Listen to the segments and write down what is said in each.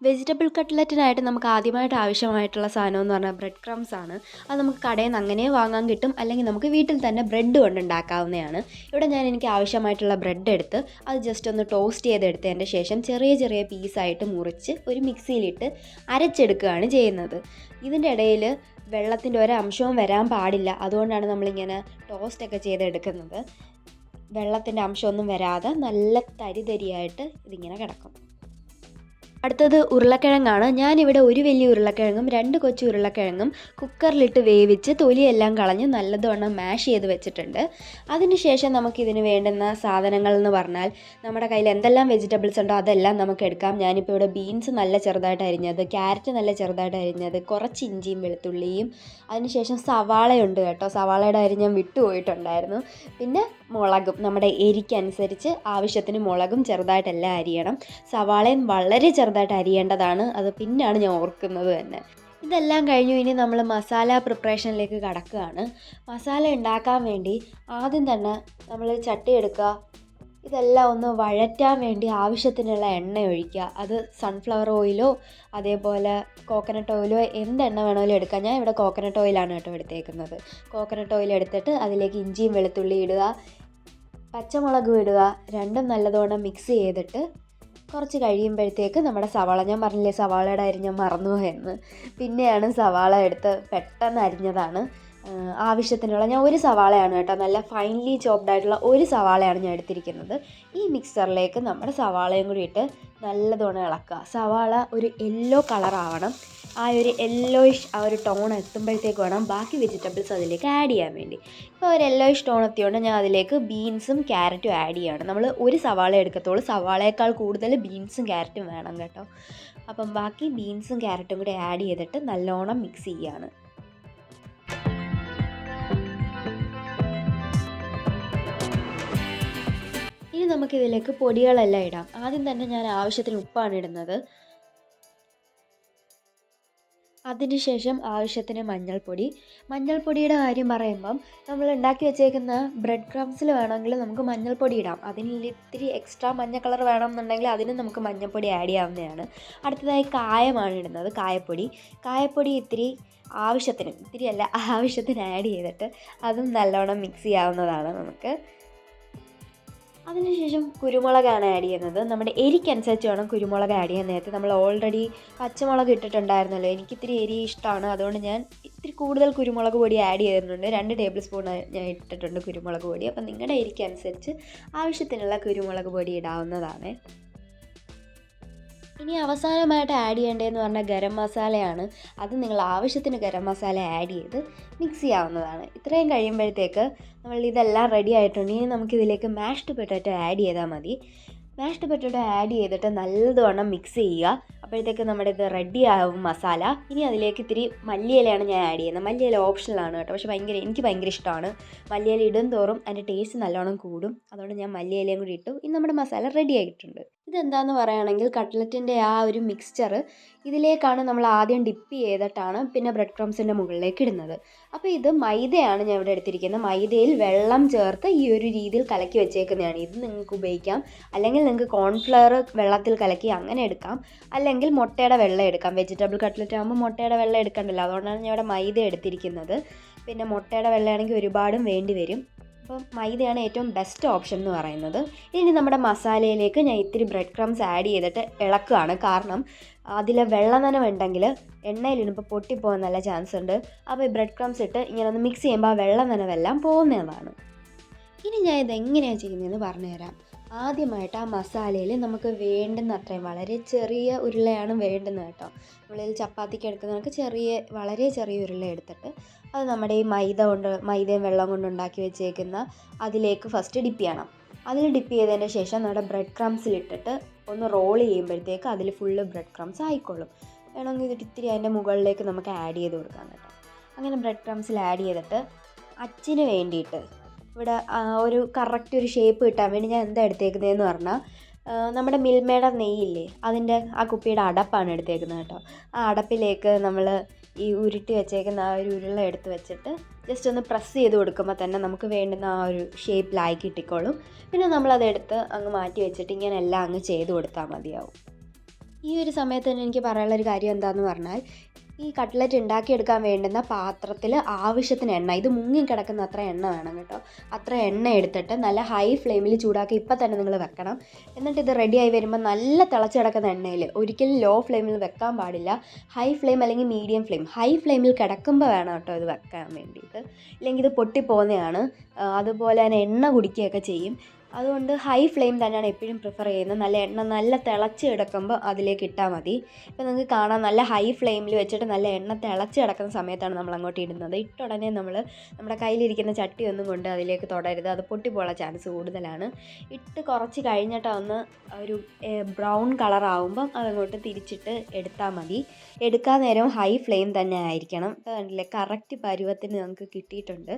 Vegetable കട്ട്ലറ്റിനായിട്ട് നമുക്ക് ആദ്യമായിട്ട് ആവശ്യമായിട്ടുള്ള സാധനം എന്ന് പറഞ്ഞാൽ ബ്രെഡ് ക്രംസ് ആണ്. അത് നമുക്ക് കടയിൽ നിന്ന് അങ്ങനെ വാങ്ങാൻ കിട്ടും, അല്ലെങ്കിൽ നമുക്ക് വീട്ടിൽ തന്നെ ബ്രെഡ് കൊണ്ട് ഉണ്ടാക്കാവുന്നതാണ്. ഇവിടെ എനിക്ക് ആവശ്യമായിട്ടുള്ള ബ്രെഡ് എടുത്ത് അത് ജസ്റ്റ് ഒന്ന് ടോസ്റ്റ് ചെയ്തെടുത്തതിൻ്റെ ശേഷം ചെറിയ ചെറിയ പീസായിട്ട് മുറിച്ച് ഒരു മിക്സിയിലിട്ട് അരച്ചെടുക്കുകയാണ് ചെയ്യുന്നത്. ഇതിൻ്റെ ഇടയിൽ വെള്ളത്തിൻ്റെ ഒരംശവും വരാൻ പാടില്ല. അതുകൊണ്ടാണ് നമ്മളിങ്ങനെ ടോസ്റ്റൊക്കെ ചെയ്തെടുക്കുന്നത്. വെള്ളത്തിൻ്റെ അംശമൊന്നും വരാതെ നല്ല തരി തരിയായിട്ട് ഇതിങ്ങനെ കിടക്കും. അടുത്തത് ഉരുളക്കിഴങ്ങാണ്. ഞാനിവിടെ ഒരു വലിയ ഉരുളക്കിഴങ്ങും 2 കൊച്ചു ഉരുളക്കിഴങ്ങും കുക്കറിലിട്ട് വേവിച്ച് തൊലിയെല്ലാം കളഞ്ഞ് നല്ലതുവണ്ണം മാഷ് ചെയ്ത് വെച്ചിട്ടുണ്ട്. അതിനുശേഷം നമുക്കിതിന് വേണ്ടുന്ന സാധനങ്ങൾ എന്ന് പറഞ്ഞാൽ നമ്മുടെ കയ്യിൽ എന്തെല്ലാം വെജിറ്റബിൾസ് ഉണ്ടോ അതെല്ലാം നമുക്ക് എടുക്കാം. ഞാനിപ്പോൾ ഇവിടെ ബീൻസ് നല്ല ചെറുതായിട്ട് അരിഞ്ഞത്, ക്യാരറ്റ് നല്ല ചെറുതായിട്ട് അരിഞ്ഞത്, കുറച്ച് ഇഞ്ചിയും വെളുത്തുള്ളിയും, അതിനുശേഷം സവാളയുണ്ട് കേട്ടോ. സവാളയുടെ അരി ഞാൻ വിട്ടുപോയിട്ടുണ്ടായിരുന്നു. പിന്നെ മുളകും നമ്മുടെ എരിക്കനുസരിച്ച് ആവശ്യത്തിന് മുളകും ചെറുതായിട്ടെല്ലാം അരിയണം. സവാളയും വളരെ ചെറുതായിട്ട് അരിയേണ്ടതാണ്. അത് പിന്നാണ് ഞാൻ ഓർക്കുന്നത് തന്നെ. ഇതെല്ലാം കഴിഞ്ഞു. ഇനി നമ്മൾ മസാല പ്രിപ്പറേഷനിലേക്ക് കടക്കുകയാണ്. മസാല ഉണ്ടാക്കാൻ വേണ്ടി ആദ്യം തന്നെ നമ്മൾ ചട്ടി എടുക്കുക. ഇതെല്ലാം ഒന്ന് വഴറ്റാൻ വേണ്ടി ആവശ്യത്തിനുള്ള എണ്ണ ഒഴിക്കുക. അത് സൺഫ്ലവർ ഓയിലോ അതേപോലെ കോക്കനട്ട് ഓയിലോ എന്തെണ്ണ വേണമെങ്കിലും എടുക്കാം. ഞാൻ ഇവിടെ കോക്കനട്ട് ഓയിലാണ് കേട്ടോ എടുത്തേക്കുന്നത്. കോക്കനട്ട് ഓയിൽ എടുത്തിട്ട് അതിലേക്ക് ഇഞ്ചിയും വെളുത്തുള്ളി ഇടുക, പച്ചമുളകും ഇടുക. രണ്ടും നല്ലതുകൊണ്ട് മിക്സ് ചെയ്തിട്ട് കുറച്ച് കഴിയുമ്പോഴത്തേക്ക് നമ്മുടെ സവാള, ഞാൻ പറഞ്ഞില്ലേ സവാളയുടെ അരിഞ്ഞ് മറന്നുപോയെന്ന്, പിന്നെയാണ് സവാള എടുത്ത് പെട്ടെന്ന് അരിഞ്ഞതാണ്. ആവശ്യത്തിനുള്ള ഞാൻ ഒരു സവാളയാണ് കേട്ടോ, നല്ല ഫൈൻലി ചോപ്ഡ് ആയിട്ടുള്ള ഒരു സവാളയാണ് ഞാൻ എടുത്തിരിക്കുന്നത്. ഈ മിക്സറിലേക്ക് നമ്മുടെ സവാളയും കൂടി ഇട്ട് നല്ലതുകൊണ്ട് ഇളക്കുക. സവാള ഒരു യെല്ലോ കളറാവണം. ആ ഒരു യെല്ലോയിഷ് ആ ഒരു ടോൺ എത്തുമ്പോഴത്തേക്ക് വേണം ബാക്കി വെജിറ്റബിൾസ് അതിലേക്ക് ആഡ് ചെയ്യാൻ വേണ്ടി. ഇപ്പോൾ ഒരു യെല്ലോയിഷ് ടോൺ എത്തിയോണ്ട് ഞാൻ അതിലേക്ക് ബീൻസും ക്യാരറ്റും ആഡ് ചെയ്യുകയാണ്. നമ്മൾ ഒരു സവാള എടുക്കത്തുള്ളൂ, സവാളയേക്കാൾ കൂടുതൽ ബീൻസും ക്യാരറ്റും വേണം കേട്ടോ. അപ്പം ബാക്കി ബീൻസും ക്യാരറ്റും കൂടി ആഡ് ചെയ്തിട്ട് നല്ലോണം മിക്സ് ചെയ്യുകയാണ്. ഇനി നമുക്കിതിലേക്ക് പൊടികളെല്ലാം ഇടാം. ആദ്യം തന്നെ ഞാൻ ആവശ്യത്തിന് ഉപ്പാണ് ഇടുന്നത്. അതിനുശേഷം ആവശ്യത്തിന് മഞ്ഞൾപ്പൊടി. മഞ്ഞൾപ്പൊടിയുടെ കാര്യം പറയുമ്പം നമ്മൾ ഉണ്ടാക്കി വെച്ചേക്കുന്ന ബ്രെഡ് ക്രംസിൽ വേണമെങ്കിൽ നമുക്ക് മഞ്ഞൾപ്പൊടി ഇടാം. അതിന് ഇത്തിരി എക്സ്ട്രാ മഞ്ഞ കളർ വേണമെന്നുണ്ടെങ്കിൽ അതിന് നമുക്ക് മഞ്ഞൾപ്പൊടി ആഡ് ചെയ്യാവുന്നതാണ്. അടുത്തതായി കായമാണ് ഇടുന്നത്, കായപ്പൊടി ഇത്തിരി ആവശ്യത്തിന്, ഇത്തിരി അല്ല ആവശ്യത്തിന് ആഡ് ചെയ്തിട്ട് അതും നല്ലോണം മിക്സ് ചെയ്യാവുന്നതാണ് നമുക്ക്. അതിനുശേഷം കുരുമുളകാണ് ആഡ് ചെയ്യുന്നത്. നമ്മുടെ എരിക്കനുസരിച്ച് വേണം കുരുമുളക് ആഡ് ചെയ്യാൻ. നേരത്തെ നമ്മൾ ഓൾറെഡി പച്ചമുളക് ഇട്ടിട്ടുണ്ടായിരുന്നല്ലോ, എനിക്കിത്തിരി എരി ഇഷ്ടമാണ്, അതുകൊണ്ട് ഞാൻ ഇത്തിരി കൂടുതൽ കുരുമുളക് പൊടി ആഡ് ചെയ്തിട്ടുണ്ട്. 2 ടേബിൾ സ്പൂൺ ഞാൻ ഇട്ടിട്ടുണ്ട് കുരുമുളക് പൊടി. അപ്പം നിങ്ങളുടെ എരിക്കനുസരിച്ച് ആവശ്യത്തിനുള്ള കുരുമുളക് പൊടി ഇടാവുന്നതാണ്. ഇനി അവസാനമായിട്ട് ആഡ് ചെയ്യേണ്ടതെന്ന് പറഞ്ഞാൽ ഗരം മസാലയാണ്. അത് നിങ്ങൾ ആവശ്യത്തിന് ഗരം മസാല ആഡ് ചെയ്ത് മിക്സ് ചെയ്യാവുന്നതാണ്. ഇത്രയും കഴിയുമ്പോഴത്തേക്ക് നമ്മൾ ഇതെല്ലാം റെഡി ആയിട്ടുണ്ട്. ഇനി നമുക്കിതിലേക്ക് മാഷ്ഡ് പൊട്ടാറ്റോ ആഡ് ചെയ്താൽ മതി. മാഷ്ഡ് പൊട്ടാറ്റോ ആഡ് ചെയ്തിട്ട് നല്ലതുവണ്ണം മിക്സ് ചെയ്യുക. അപ്പോഴത്തേക്ക് നമ്മുടെ ഇത് റെഡി ആവും മസാല. ഇനി അതിലേക്ക് ഇത്തിരി മല്ലിയിലയാണ് ഞാൻ ആഡ് ചെയ്യുന്നത്. മല്ലിയില ഓപ്ഷണലാണ് കേട്ടോ, പക്ഷേ എനിക്ക് ഭയങ്കര ഇഷ്ടമാണ്. മല്ലിയില ഇടും തോറും അതിൻ്റെ ടേസ്റ്റ് നല്ലോണം കൂടും. അതുകൊണ്ട് ഞാൻ മല്ലിയിലയും കൂടി ഇട്ടു. ഇനി നമ്മുടെ മസാല റെഡി ആയിട്ടുണ്ട്. ഇതെന്താണെന്ന് പറയുകയാണെങ്കിൽ കട്ട്ലറ്റിൻ്റെ ആ ഒരു മിക്സ്ചർ ഇതിലേക്കാണ് നമ്മൾ ആദ്യം ഡിപ്പ് ചെയ്തിട്ടാണ് പിന്നെ ബ്രെഡ് ക്രംസിൻ്റെ മുകളിലേക്ക് ഇടുന്നത്. അപ്പോൾ ഇത് മൈദയാണ് ഞാൻ ഇവിടെ എടുത്തിരിക്കുന്നത്. മൈദയിൽ വെള്ളം ചേർത്ത് ഈ ഒരു രീതിയിൽ കലക്കി വെച്ചേക്കുന്നതാണ്. ഇത് നിങ്ങൾക്ക് ഉപയോഗിക്കാം, അല്ലെങ്കിൽ നിങ്ങൾക്ക് കോൺഫ്ലവർ വെള്ളത്തിൽ കലക്കി അങ്ങനെ എടുക്കാം, അല്ലെങ്കിൽ മുട്ടയുടെ വെള്ളം എടുക്കാം. വെജിറ്റബിൾ കട്ട്ലറ്റ് ആകുമ്പോൾ മുട്ടയുടെ വെള്ളം എടുക്കണ്ടല്ലോ, അതുകൊണ്ടാണ് ഞാൻ ഇവിടെ മൈദ എടുത്തിരിക്കുന്നത്. പിന്നെ മുട്ടയുടെ വെള്ളമാണെങ്കിൽ ഒരുപാടും വേണ്ടി വരും. അപ്പം മൈദയാണ് ഏറ്റവും ബെസ്റ്റ് ഓപ്ഷൻ എന്ന് പറയുന്നത്. ഇനി നമ്മുടെ മസാലയിലേക്ക് ഞാൻ ഇത്തിരി ബ്രെഡ് ക്രംസ് ആഡ് ചെയ്തിട്ട് ഇളക്കുകയാണ്. കാരണം അതിൽ വെള്ളം നനവുണ്ടെങ്കിൽ എണ്ണയിലിടുമ്പോൾ പൊട്ടിപ്പോകാൻ നല്ല ചാൻസ് ഉണ്ട്. അപ്പോൾ ഈ ബ്രെഡ് ക്രംസ് ഇട്ട് ഇങ്ങനെ ഒന്ന് മിക്സ് ചെയ്യുമ്പോൾ ആ വെള്ളം നനവെല്ലാം പോകുന്നതാണ്. ഇനി ഞാൻ ഇതെങ്ങനെയാണ് ചെയ്യുന്നതെന്ന് പറഞ്ഞുതരാം. ആദ്യമായിട്ട് ആ മസാലയിൽ നമുക്ക് വേണ്ടുന്ന അത്രയും വളരെ ചെറിയ ഉരുളയാണ് വേണ്ടുന്നത് കേട്ടോ. നമ്മളിൽ ചപ്പാത്തിക്ക് എടുക്കുന്നതൊക്കെ വളരെ ചെറിയ ഉരുള എടുത്തിട്ട് അത് നമ്മുടെ ഈ മൈദയും വെള്ളം കൊണ്ട് ഉണ്ടാക്കി വെച്ചേക്കുന്ന അതിലേക്ക് ഫസ്റ്റ് ഡിപ്പ് ചെയ്യണം. അതിൽ ഡിപ്പ് ചെയ്തതിന് ശേഷം നമ്മുടെ ബ്രെഡ് ക്രംസിലിട്ടിട്ട് ഒന്ന് റോൾ ചെയ്യുമ്പോഴത്തേക്ക് അതിൽ ഫുള്ള് ബ്രെഡ് ക്രംസ് ആയിക്കോളും. വേണമെങ്കിൽ ഇതിട്ട് ഇത്തിരി അതിൻ്റെ മുകളിലേക്ക് നമുക്ക് ആഡ് ചെയ്ത് കൊടുക്കാം കേട്ടോ. അങ്ങനെ ബ്രെഡ് ക്രംസിൽ ആഡ് ചെയ്തിട്ട് അച്ചിന് വേണ്ടിയിട്ട് ഇവിടെ ഒരു കറക്റ്റ് ഒരു ഷേപ്പ് കിട്ടാൻ വേണ്ടി ഞാൻ എന്താ എടുത്തേക്കുന്നതെന്ന് പറഞ്ഞാൽ നമ്മുടെ മിൽമയുടെ നെയ്യില്ലേ, അതിൻ്റെ ആ കുപ്പിയുടെ അടപ്പാണ് എടുത്തേക്കുന്നത് കേട്ടോ. ആ അടപ്പിലേക്ക് നമ്മൾ ഈ ഉരുട്ടി വെച്ചേക്കുന്ന ആ ഒരു ഉരുള എടുത്ത് വെച്ചിട്ട് ജസ്റ്റ് ഒന്ന് പ്രസ് ചെയ്ത് കൊടുക്കുമ്പോൾ തന്നെ നമുക്ക് വേണ്ടുന്ന ആ ഒരു ഷേപ്പിലായി കിട്ടിക്കോളും. പിന്നെ നമ്മളതെടുത്ത് അങ്ങ് മാറ്റി വെച്ചിട്ട് ഇങ്ങനെ എല്ലാം അങ്ങ് ചെയ്ത് കൊടുത്താൽ മതിയാവും. ഈ ഒരു സമയത്ത് തന്നെ എനിക്ക് പറയാനുള്ളൊരു കാര്യം എന്താണെന്ന് പറഞ്ഞാൽ, ഈ കട്ട്ലറ്റ് ഉണ്ടാക്കിയെടുക്കാൻ വേണ്ടുന്ന പാത്രത്തിൽ ആവശ്യത്തിന് എണ്ണ, ഇത് മുങ്ങിക്കിടക്കുന്ന അത്ര എണ്ണ വേണം കേട്ടോ. അത്ര എണ്ണ എടുത്തിട്ട് നല്ല ഹൈ ഫ്ലെയിമിൽ ചൂടാക്കി ഇപ്പം തന്നെ നിങ്ങൾ വെക്കണം. എന്നിട്ട് ഇത് റെഡിയായി വരുമ്പോൾ നല്ല തിളച്ച് കിടക്കുന്ന എണ്ണയിൽ, ഒരിക്കലും ലോ ഫ്ലെയിമിൽ വെക്കാൻ പാടില്ല. ഹൈ ഫ്ലെയിം അല്ലെങ്കിൽ മീഡിയം ഫ്ലെയിം, ഹൈ ഫ്ലെയിമിൽ കിടക്കുമ്പോൾ വേണം കേട്ടോ ഇത് വെക്കാൻ വേണ്ടിയിട്ട്, ഇല്ലെങ്കിൽ ഇത് പൊട്ടിപ്പോകുന്നതാണ്. അതുപോലെ തന്നെ എണ്ണ കുടിക്കുകയൊക്കെ ചെയ്യും. അതുകൊണ്ട് ഹൈ ഫ്ലെയിം തന്നെയാണ് എപ്പോഴും പ്രിഫർ ചെയ്യുന്നത്. നല്ല എണ്ണ നല്ല തിളച്ച് കിടക്കുമ്പോൾ അതിലേക്ക് ഇട്ടാൽ മതി. ഇപ്പോൾ നിങ്ങൾക്ക് കാണാം, നല്ല ഹൈ ഫ്ലെയിമിൽ വെച്ചിട്ട് നല്ല എണ്ണ തിളച്ച് കിടക്കുന്ന സമയത്താണ് നമ്മൾ അങ്ങോട്ട് ഇടുന്നത്. ഇട്ട ഉടനെ നമ്മൾ നമ്മുടെ കയ്യിലിരിക്കുന്ന ചട്ടി ഒന്നും കൊണ്ട് അതിലേക്ക് തൊടരുത്, അത് പൊട്ടിപ്പോകാൻ ചാൻസ് കൂടുതലാണ്. ഇട്ട് കുറച്ച് കഴിഞ്ഞിട്ട് ഒന്ന് ഒരു ബ്രൗൺ കളറാവുമ്പം അതങ്ങോട്ട് തിരിച്ചിട്ട് എടുത്താൽ മതി. എടുക്കാൻ നേരം ഹൈ ഫ്ലെയിം തന്നെ ആയിരിക്കണം. ഇപ്പോൾ കണ്ടില്ലേ, കറക്റ്റ് പരുവത്തിന് നമുക്ക് കിട്ടിയിട്ടുണ്ട്.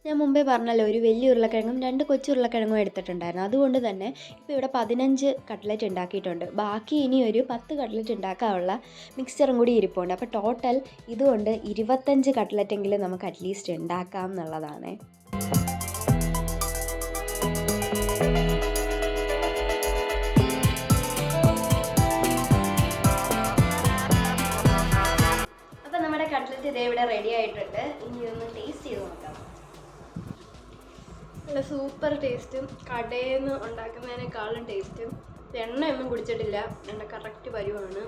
ഞാൻ മുമ്പേ പറഞ്ഞല്ലോ, ഒരു വലിയ ഉരുളക്കിഴങ്ങും 2 കൊച്ചു ഉരുളക്കിഴങ്ങും എടുത്തിട്ടുണ്ടായിരുന്നു. അതുകൊണ്ട് തന്നെ ഇപ്പോൾ ഇവിടെ 15 കട്ട്ലറ്റ് ഉണ്ടാക്കിയിട്ടുണ്ട്. ബാക്കി ഇനി ഒരു 10 കട്ട്ലറ്റ് ഉണ്ടാക്കാനുള്ള മിക്സ്ചറും കൂടി ഇരിപ്പുണ്ട്. അപ്പോൾ ടോട്ടൽ ഇതുകൊണ്ട് 25 കട്ട്ലറ്റെങ്കിലും നമുക്ക് അറ്റ്ലീസ്റ്റ് ഉണ്ടാക്കാം എന്നുള്ളതാണ്. അപ്പോൾ നമ്മുടെ കട്ട്ലറ്റ് ഇതേ ഇവിടെ റെഡി ആയിട്ടുണ്ട്. ഇനി ഇതൊന്ന് ടേസ്റ്റ് ചെയ്ത് നോക്കാം. നല്ല സൂപ്പർ ടേസ്റ്റും, കടയിൽ നിന്ന് ഉണ്ടാക്കുന്നതിനേക്കാളും ടേസ്റ്റും. എണ്ണയൊന്നും കുടിച്ചിട്ടില്ല, എണ്ണ കറക്റ്റ് പരുവാണ്.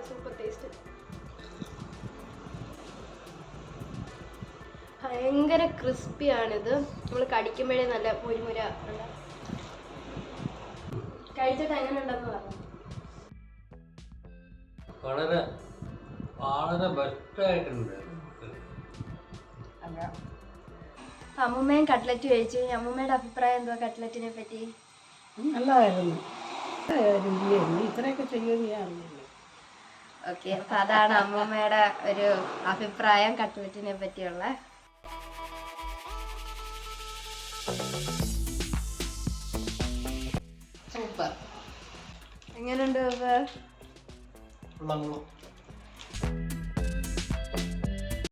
സൂപ്പർ ടേസ്റ്റ്, ഭയങ്കര ക്രിസ്പിയാണിത്. നമ്മൾ കടിക്കുമ്പോഴേ നല്ല മുരുമുര ഉണ്ട്. കഴിച്ചിട്ട് എങ്ങനെ ഉണ്ടെന്ന് പറഞ്ഞു. വളരെ വളരെ ബെസ്റ്റായിട്ടുണ്ട്. അമ്മൂമ്മയും കട്ട്ലറ്റ് കഴിച്ചു. അമ്മൂമ്മയുടെ അഭിപ്രായം എന്തുവാ കട്ട്ലറ്റിനെ പറ്റി? നല്ലതായിരുന്നു, ഇത്രയൊക്കെ ചെയ്യുമെന്ന് ഞാൻ അറിഞ്ഞില്ല. ഓക്കെ, അപ്പം അതാണ് അമ്മൂമ്മയുടെ ഒരു അഭിപ്രായം കട്ട്ലറ്റിനെ പറ്റിയുള്ള. സൂപ്പർ. എങ്ങനെയുണ്ട്?